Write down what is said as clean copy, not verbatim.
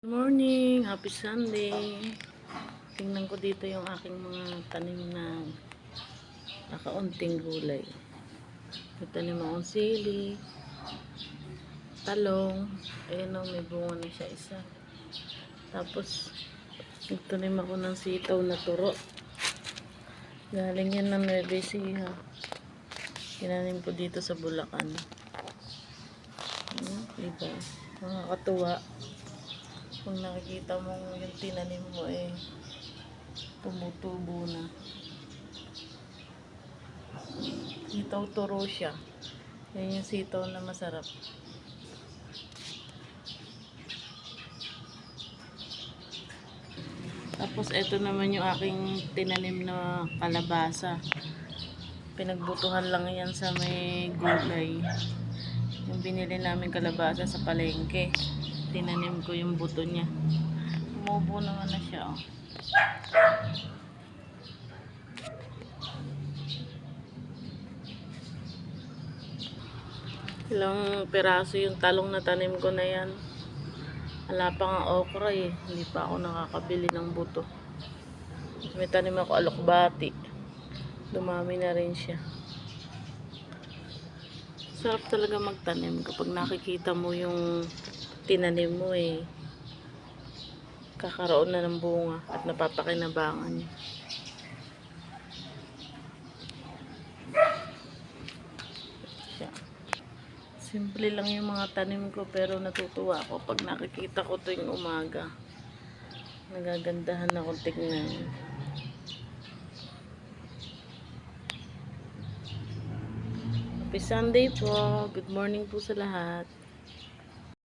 Good morning, happy Sunday. Tingnan ko dito yung aking mga tanim na nakaunting gulay. May tanim akong sili, talong. Ayan o, may bunga na siya isa. Tapos, nagtanim ako ng sitaw na turo. Galing yan ng Nueva Ecija. Tinanim ko dito sa Bulacan. Diba? Nakakatuwa. Kung nakikita mo yung tinanim mo tumutubo na. Sitaw turo siya. Yan yung sitaw na masarap. Tapos ito naman yung aking tinanim na kalabasa. Pinagbutuhan lang yan sa may gulay. Yung binili namin kalabasa sa palengke. Tinanim ko yung buto niya. Umubo naman na siya. Oh. Ilang peraso yung talong na tanim ko na yan. Wala pa nga okra eh. Hindi pa ako nakakabili ng buto. May tanim ako alokbati. Dumami na rin siya. Sarap talaga magtanim kapag nakikita mo yung tinanim mo kakaroon na ng bunga at napapakinabangan. Simple lang yung mga tanim ko pero natutuwa ako pag nakikita ko tuwing umaga. Nagagandahan ako tignan. Happy Sunday po. Good morning po sa lahat.